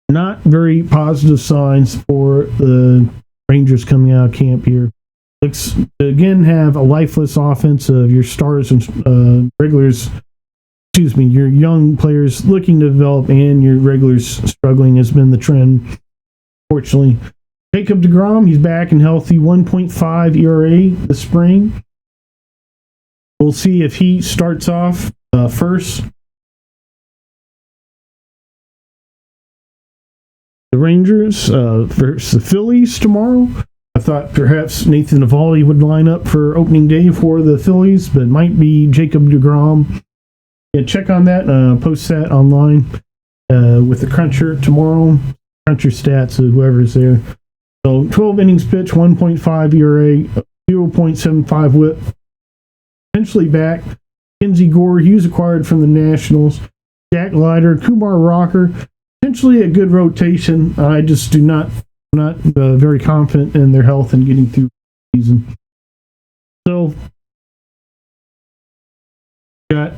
Not very positive signs for the Rangers coming out of camp here. Looks to again have a lifeless offense of your stars and regulars, your young players looking to develop and your regulars struggling has been the trend, fortunately. Jacob deGrom, he's back and healthy, 1.5 ERA this spring. We'll see if he starts off first. The Rangers versus the Phillies tomorrow. I thought perhaps Nathan Eovaldi would line up for opening day for the Phillies, but it might be Jacob deGrom. Yeah, check on that. Post that online with the Cruncher tomorrow. Cruncher stats of whoever's there. So 12 innings pitched, 1.5 ERA, 0.75 WHIP. Potentially back. Kinsey Gore, he was acquired from the Nationals. Jack Leiter, Kumar Rocker. Potentially a good rotation. I just I'm not very confident in their health and getting through the season. So, got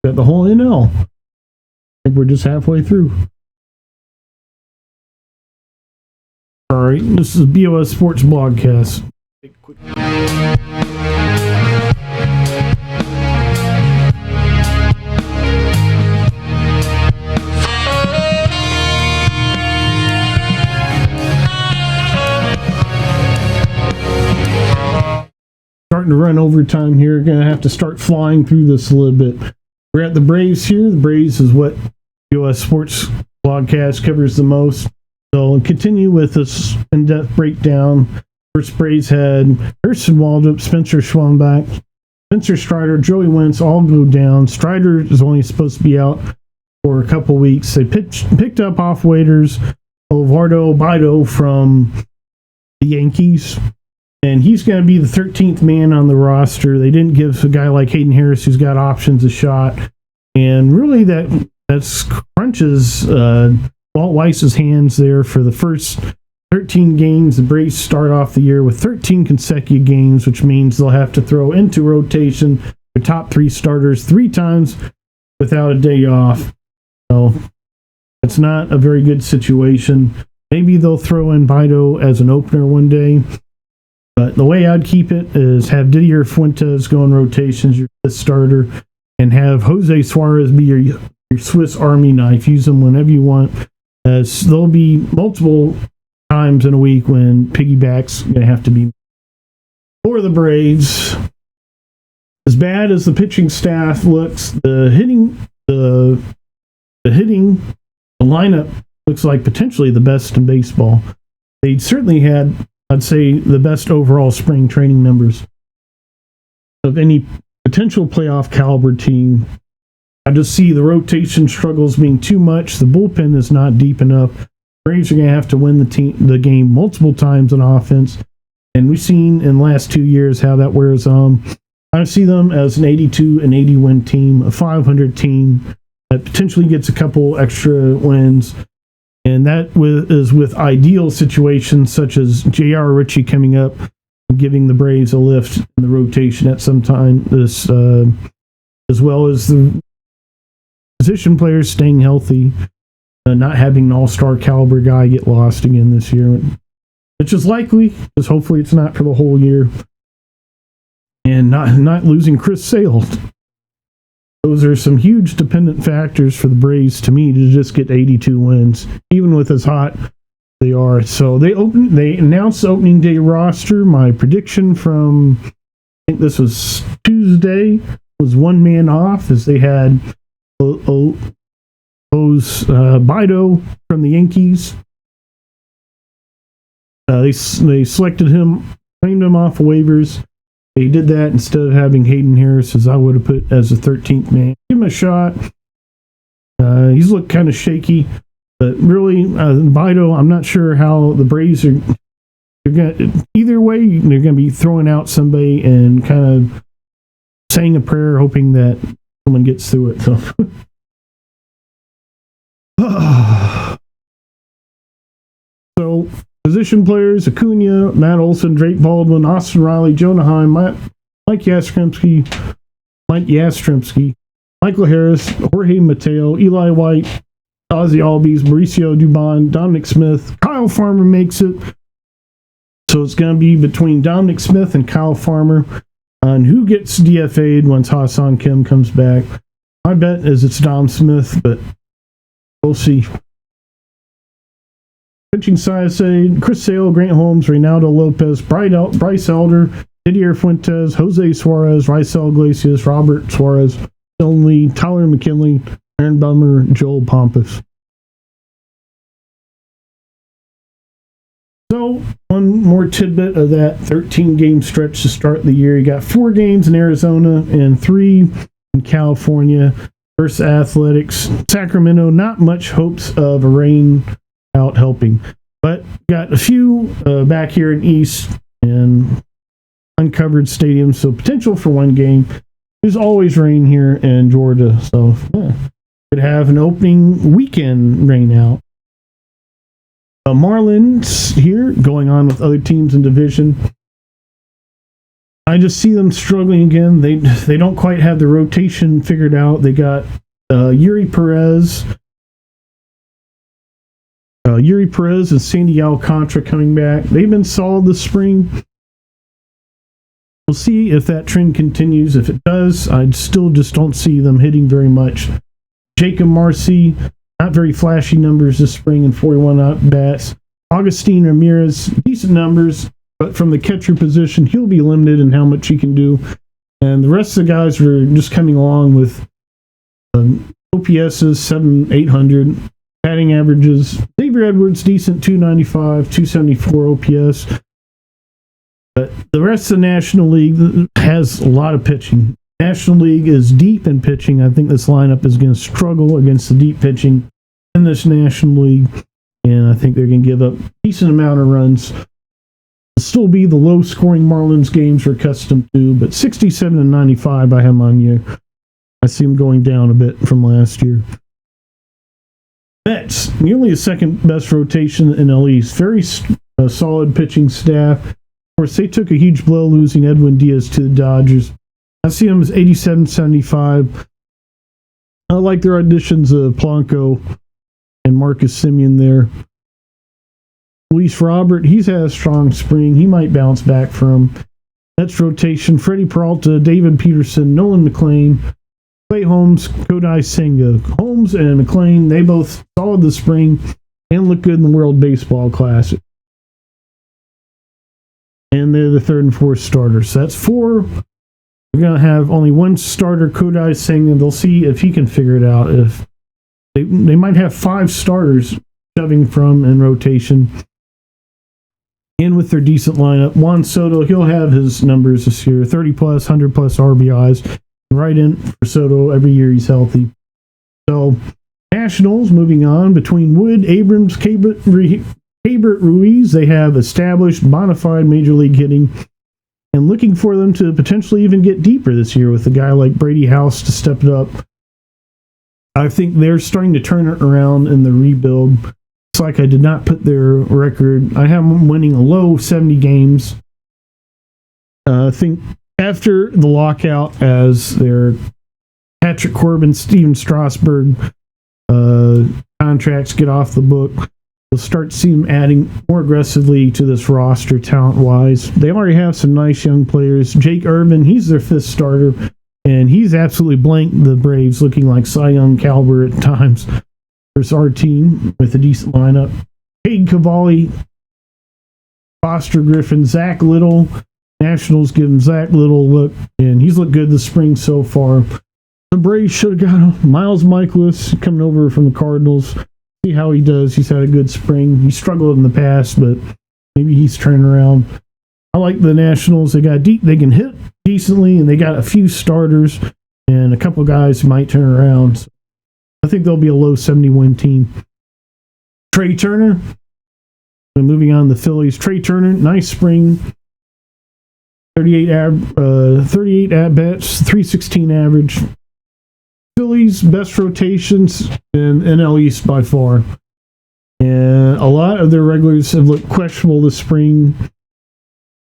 the whole NL. I think we're just halfway through. All right, this is BOS Sports Blogcast. Starting to run overtime here. Going to have to start flying through this a little bit. We're at the Braves here. The Braves is what BOS Sports Blogcast covers the most. So we'll continue with this in-depth breakdown. First Braves had Hurston Waldrop, Spencer Schwamback, Spencer Strider, Joey Wentz all go down. Strider is only supposed to be out for a couple weeks. They picked up off-waiters Eduardo Bido from the Yankees, and he's going to be the 13th man on the roster. They didn't give a guy like Hayden Harris, who's got options, a shot. And really that's crunches Walt Weiss's hands there for the first 13 games. The Braves start off the year with 13 consecutive games, which means they'll have to throw into rotation their top three starters 3 times without a day off. So it's not a very good situation. Maybe they'll throw in Bido as an opener one day. But the way I'd keep it is have Didier Fuentes go in rotations, your fifth starter, and have Jose Suarez be your Swiss Army knife. Use them whenever you want. As there'll be multiple times in a week when piggyback's going to have to be for the Braves. As bad as the pitching staff looks, the lineup looks like potentially the best in baseball. They certainly had, I'd say, the best overall spring training numbers of any potential playoff caliber team. I just see the rotation struggles being too much. The bullpen is not deep enough. Braves are going to have to win the game multiple times on offense, and we've seen in the last 2 years how that wears on. I see them as an 82 and 80 win team, a 500 team that potentially gets a couple extra wins. And that is with ideal situations such as J.R. Ritchie coming up and giving the Braves a lift in the rotation at some time, this, as well as the position players staying healthy, not having an all-star caliber guy get lost again this year, which is likely, because hopefully it's not for the whole year. And not losing Chris Sale. those are some huge dependent factors for the Braves to me to just get 82 wins, even with as hot they are. So they announced the opening day roster. My prediction from, I think this was Tuesday, was one man off, as they had Bido from the Yankees. They selected him, claimed him off waivers. They did that instead of having Hayden Harris, as I would have put as a 13th man. Give him a shot. He's looked kind of shaky, but really, Bido, I'm not sure how the Braves are. Either way, they're going to be throwing out somebody and kind of saying a prayer, hoping that someone gets through it. So. So, position players: Acuna, Matt Olson, Drake Baldwin, Austin Riley, Jonah Heim, Mike Yastrzemski, Michael Harris, Jorge Mateo, Eli White, Ozzy Albies, Mauricio Dubon, Dominic Smith. Kyle Farmer makes it. So it's going to be between Dominic Smith and Kyle Farmer on who gets DFA'd once Ha-Seong Kim comes back. My bet is it's Dom Smith, but we'll see. Pitching side, say Chris Sale, Grant Holmes, Reynaldo Lopez, Bryce Elder, Didier Fuentes, Jose Suarez, Raisel Iglesias, Robert Suarez, Dylan Lee, Tyler McKinley, Aaron Bummer, Joel Pompous. So, one more tidbit of that 13-game stretch to start the year. You got 4 games in Arizona and 3 in California versus Athletics. Sacramento, not much hopes of a rain out helping, but got a few back here in East and uncovered stadiums, so potential for one game. There's always rain here in Georgia, so could have an opening weekend rain out. Marlins here going on with other teams in division. I just see them struggling again. They don't quite have the rotation figured out. They got Yuri Perez and Sandy Alcantara coming back. They've been solid this spring. We'll see if that trend continues. If it does, I still just don't see them hitting very much. Jacob Marcy, not very flashy numbers this spring in 41 at-bats. Agustin Ramirez, decent numbers, but from the catcher position, he'll be limited in how much he can do. And the rest of the guys are just coming along with OPSs, 700-800. Batting averages, Xavier Edwards, decent, 295, 274 OPS. But the rest of the National League has a lot of pitching. National League is deep in pitching. I think this lineup is going to struggle against the deep pitching in this National League. And I think they're going to give up a decent amount of runs. It'll still be the low-scoring Marlins games we're accustomed to, but 67 and 95 I have them on you. I see them going down a bit from last year. Mets, nearly the second best rotation in the East. Very solid pitching staff. Of course, they took a huge blow losing Edwin Diaz to the Dodgers. I see them as 87-75. I like their additions of Polanco and Marcus Semien there. Luis Robert, he's had a strong spring. He might bounce back from Mets rotation. Freddie Peralta, David Peterson, Nolan McLean, Clay Holmes, Kodai Senga. Holmes and McLean, they both solid this spring and look good in the World Baseball Classic. And they're the third and fourth starters. So that's 4. We're going to have only one starter, Kodai Senga. They'll see if he can figure it out. If they might have 5 starters shoving from in rotation. And with their decent lineup, Juan Soto, he'll have his numbers this year, 30-plus, 100-plus RBIs. Right in for Soto every year he's healthy. So, Nationals moving on between Wood, Abrams, Cabert, Ruiz. They have established bona fide major league hitting and looking for them to potentially even get deeper this year with a guy like Brady House to step it up. I think they're starting to turn it around in the rebuild. It's like I did not put their record. I have them winning a low 70 games. I think after the lockout, as their Patrick Corbin, Steven Strasburg contracts get off the book, we'll start to see them adding more aggressively to this roster talent-wise. They already have some nice young players. Jake Irvin, he's their 5th starter. and he's absolutely blanked the Braves, looking like Cy Young caliber at times. There's our team with a decent lineup. Cade Cavalli, Foster Griffin, Zach Little. Nationals give him Zach Little a look, and he's looked good this spring so far. The Braves should have got Miles Michaelis coming over from the Cardinals. See how he does. He's had a good spring. He struggled in the past, but maybe he's turning around. I like the Nationals. They can hit decently, and they got a few starters and a couple guys who might turn around. So I think they'll be a low 70-win team. Trey Turner. And moving on to the Phillies. Trey Turner, nice spring. 38 at-bats, 316 average. Phillies, best rotations in NL East by far. And a lot of their regulars have looked questionable this spring.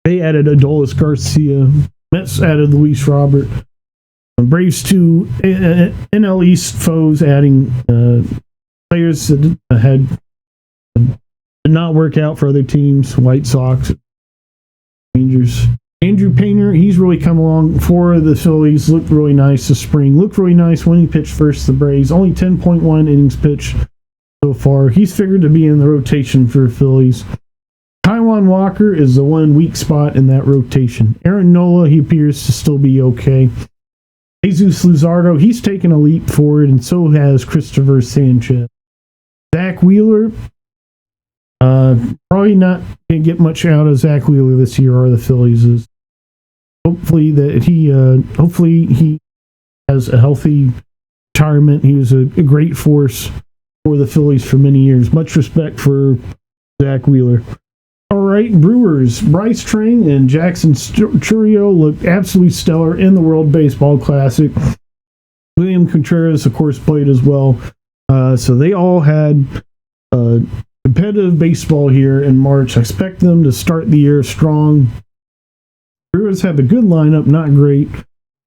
They added Adolis Garcia. Mets added Luis Robert. Braves two NL East foes adding players that did not work out for other teams. White Sox, Rangers. Andrew Painter, he's really come along for the Phillies. Looked really nice this spring. Looked really nice when he pitched versus the Braves. Only 10.1 innings pitched so far. He's figured to be in the rotation for the Phillies. Taijuan Walker is the one weak spot in that rotation. Aaron Nola, he appears to still be okay. Jesus Luzardo, he's taken a leap forward, and so has Christopher Sanchez. Zach Wheeler, probably not going to get much out of Zach Wheeler this year, or the Phillies is. Hopefully he has a healthy retirement. He was a great force for the Phillies for many years. Much respect for Zach Wheeler. All right, Brewers. Bryce Trang and Jackson Chourio looked absolutely stellar in the World Baseball Classic. William Contreras, of course, played as well. So they all had competitive baseball here in March. I expect them to start the year strong. Brewers have a good lineup, not great.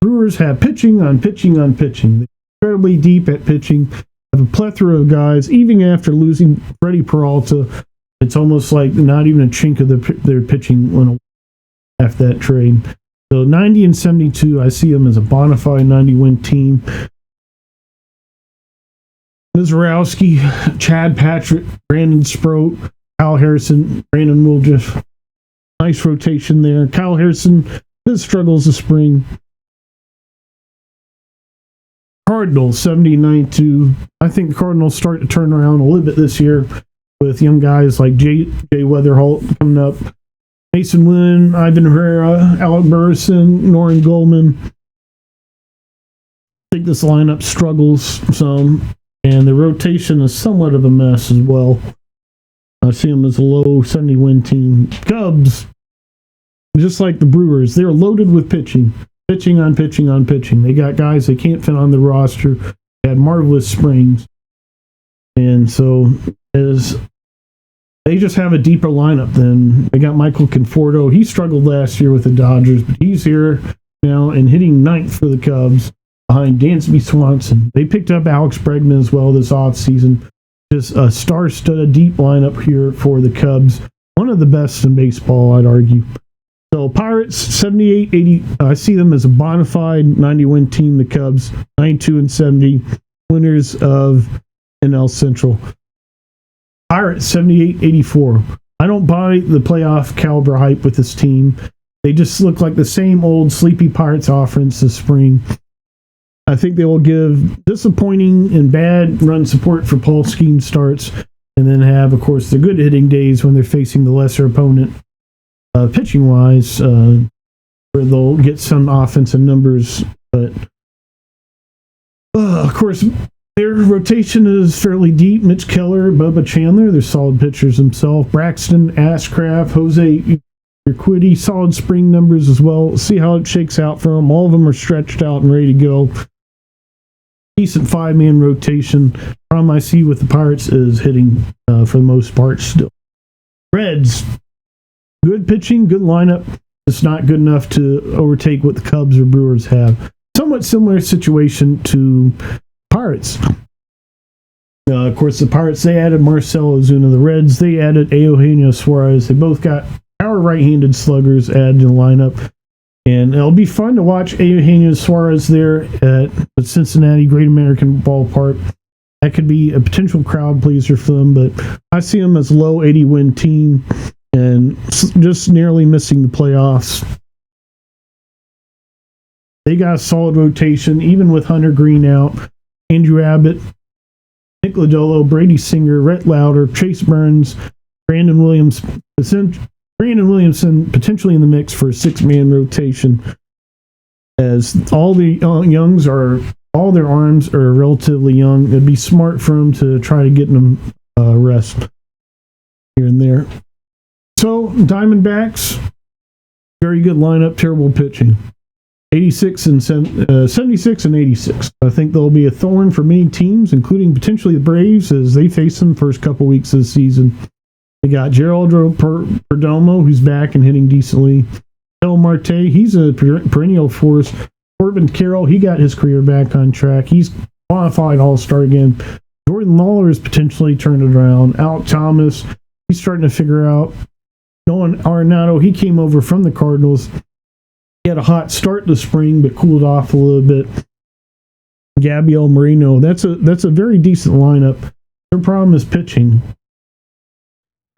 Brewers have pitching on pitching on pitching. They're incredibly deep at pitching. Have a plethora of guys. Even after losing Freddie Peralta, it's almost like not even a chink of their pitching went away after that trade. So 90 and 72, I see them as a bona fide 90-win team. Mizorowski, Chad Patrick, Brandon Sproat, Kyle Harrison, Brandon Woodruff. Nice rotation there. Kyle Harrison, his struggles this spring. Cardinals, 70-92. I think the Cardinals start to turn around a little bit this year with young guys like Jay Weatherholt coming up. Mason Wynn, Ivan Herrera, Alec Burleson, Noren Goldman. I think this lineup struggles some, and the rotation is somewhat of a mess as well. I see them as a low 70-win team. Cubs, just like the Brewers, they're loaded with pitching. Pitching on pitching on pitching. They got guys they can't fit on the roster. They had marvelous springs. And so as they just have a deeper lineup than they got Michael Conforto. He struggled last year with the Dodgers, but he's here now and hitting ninth for the Cubs behind Dansby Swanson. They picked up Alex Bregman as well this offseason. Just a star-studded deep lineup here for the Cubs. One of the best in baseball, I'd argue. So Pirates, 78-80. I see them as a bona fide 90-win team, the Cubs, 92 and 70, winners of NL Central. Pirates, 78-84. I don't buy the playoff caliber hype with this team. They just look like the same old sleepy Pirates offense this spring. I think they will give disappointing and bad run support for Paul Skeens starts, and then have, of course, the good hitting days when they're facing the lesser opponent. Pitching-wise, where they'll get some offensive numbers, but of course, their rotation is fairly deep. Mitch Keller, Bubba Chandler, they're solid pitchers themselves. Braxton, Ashcraft, Jose Urquidy, solid spring numbers as well. See how it shakes out for them. All of them are stretched out and ready to go. Decent five-man rotation. Problem I see with the Pirates is hitting for the most part still. Reds. Good pitching, good lineup. It's not good enough to overtake what the Cubs or Brewers have. Somewhat similar situation to Pirates. Of course, the Pirates, they added Marcell Ozuna. The Reds, they added Eugenio Suarez. They both got power right-handed sluggers added in the lineup. And it'll be fun to watch Eugenio Suarez there at the Cincinnati Great American Ballpark. That could be a potential crowd pleaser for them, but I see them as a low 80 win team and just nearly missing the playoffs. They got a solid rotation, even with Hunter Green out, Andrew Abbott, Nick Lodolo, Brady Singer, Rhett Lauder, Chase Burns, Brandon Williamson potentially in the mix for a 6-man rotation, as all the all their arms are relatively young. It'd be smart for them to try to get them rest here and there. So Diamondbacks, very good lineup, terrible pitching. 76 and 86. I think they'll be a thorn for many teams, including potentially the Braves, as they face them first couple weeks of the season. They got Geraldo Perdomo, who's back and hitting decently. El Marte, he's a perennial force. Corbin Carroll, he got his career back on track. He's qualified all-star again. Jordan Lawler is potentially turned it around. Alec Thomas, he's starting to figure out. Nolan Arenado, he came over from the Cardinals. He had a hot start to spring, but cooled off a little bit. Gabriel Moreno, that's a very decent lineup. Their problem is pitching.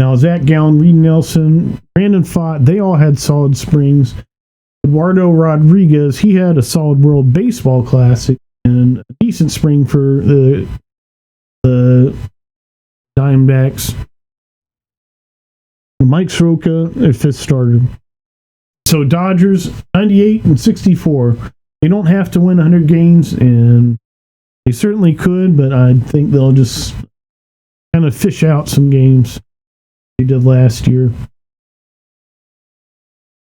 Now, Zach Gallen, Reed Nelson, Brandon Pfaadt, they all had solid springs. Eduardo Rodriguez, he had a solid World Baseball Classic and a decent spring for the Diamondbacks. Mike Soroka, their fifth starter. So Dodgers, 98 and 64. They don't have to win 100 games, and they certainly could, but I think they'll just kind of fish out some games they did last year.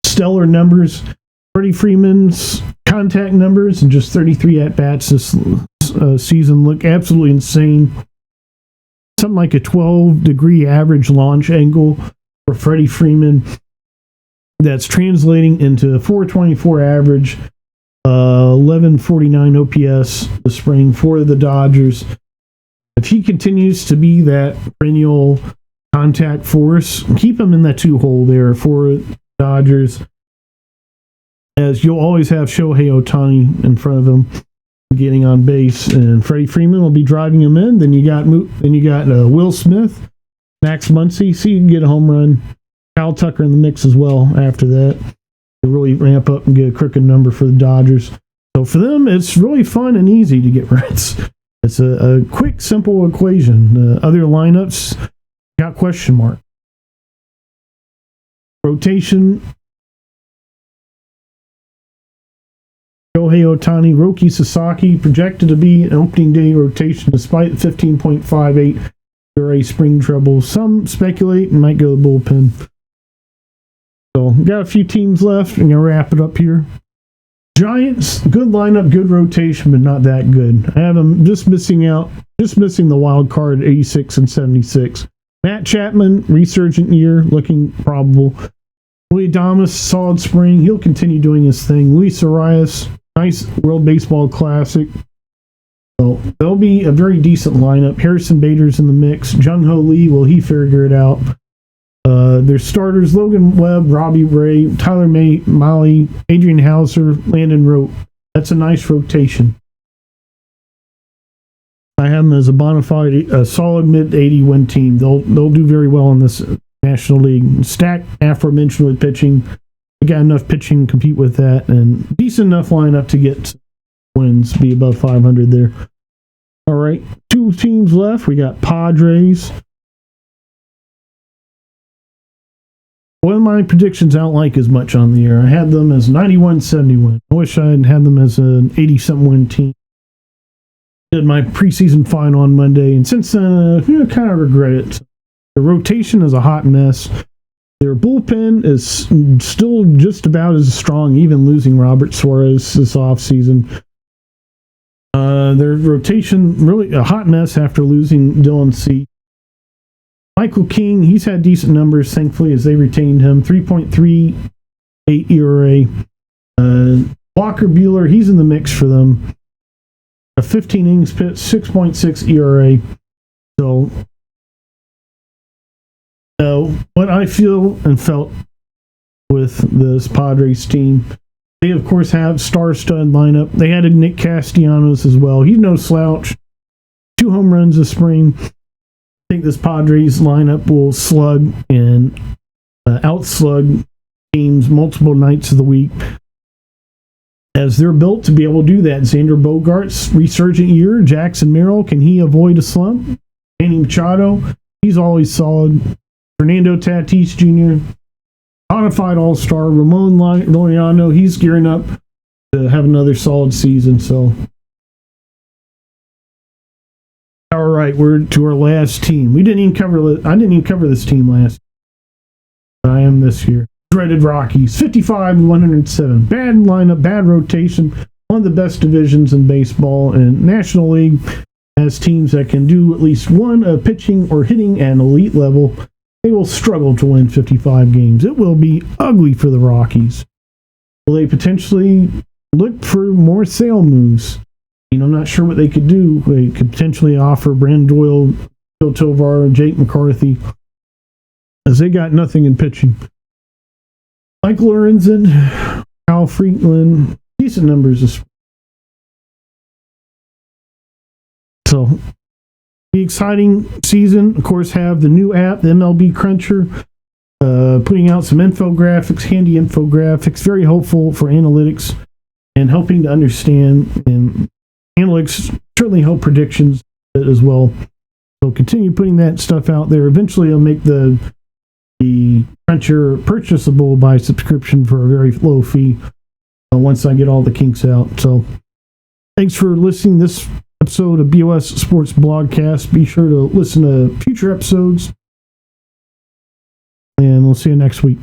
Stellar numbers. Freddie Freeman's contact numbers and just 33 at-bats this season look absolutely insane. Something like a 12-degree average launch angle for Freddie Freeman. That's translating into a 424 average, 1149 OPS the spring for the Dodgers. If he continues to be that perennial contact force, keep him in that 2-hole there for Dodgers, as you'll always have Shohei Ohtani in front of him getting on base, and Freddie Freeman will be driving him in. Then you got Will Smith, Max Muncy, so you can get a home run. Kyle Tucker in the mix as well after that to really ramp up and get a crooked number for the Dodgers. So for them, it's really fun and easy to get Reds. It's a quick, simple equation. Other lineups got question mark. Rotation. Shohei Ohtani, Roki Sasaki projected to be an opening day rotation despite 15.58 ERA spring trouble. Some speculate and might go to the bullpen. So, got a few teams left. I'm going to wrap it up here. Giants, good lineup, good rotation, but not that good. I have them just missing the wild card, 86 and 76. Matt Chapman, resurgent year, looking probable. Willie Adames, solid spring. He'll continue doing his thing. Luis Arias, nice World Baseball Classic. So, there'll be a very decent lineup. Harrison Bader's in the mix. Jung-Ho Lee, will he figure it out? Their starters, Logan Webb, Robbie Ray, Tyler Mahle, Adrian Hauser, Landon Rote. That's a nice rotation. I have them as a bona fide, a solid mid-80 win team. They'll do very well in this National League. Stacked aforementioned with pitching. They got enough pitching to compete with that, and decent enough lineup to get wins, be above 500 there. All right, 2 teams left. We got Padres. One of my predictions I don't like as much on the air. I had them as 91-71. I wish I had them as an 80-something win team. Did my preseason final on Monday, and since then, kind of regret it. The rotation is a hot mess. Their bullpen is still just about as strong, even losing Robert Suarez this offseason. Their rotation, really a hot mess after losing Dylan Cease. Michael King, he's had decent numbers, thankfully, as they retained him. 3.38 ERA. Walker Buehler, he's in the mix for them. A 15 innings pitch, 6.6 ERA. So, what I feel and felt with this Padres team They, of course, have star-stud lineup. They added Nick Castellanos as well. He's no slouch. 2 home runs this spring. I think this Padres lineup will slug and outslug teams multiple nights of the week, as they're built to be able to do that. Xander Bogaerts' resurgent year. Jackson Merrill, can he avoid a slump? Manny Machado, he's always solid. Fernando Tatis Jr., modified all-star. Ramon Laureano, he's gearing up to have another solid season. So, all right, we're to our last team. I didn't even cover this team last year. I am this year. Dreaded Rockies, 55-107. Bad lineup, bad rotation. One of the best divisions in baseball, and National League has teams that can do at least one pitching or hitting at an elite level. They will struggle to win 55 games. It will be ugly for the Rockies. Will they potentially look for more sale moves? I'm not sure what they could do. They could potentially offer Brandon Doyle, Phil Tovar, Jake McCarthy, as they got nothing in pitching. Mike Lorenzen, Kyle Freeland, decent numbers this. So, the exciting season, of course, have the new app, the MLB Cruncher, putting out some infographics, handy infographics, very hopeful for analytics and helping to understand, and analytics certainly help predictions as well. So continue putting that stuff out there. Eventually, I'll make the Cruncher purchasable by subscription for a very low fee once I get all the kinks out. So thanks for listening to this episode of BOS Sports Blogcast. Be sure to listen to future episodes, and we'll see you next week.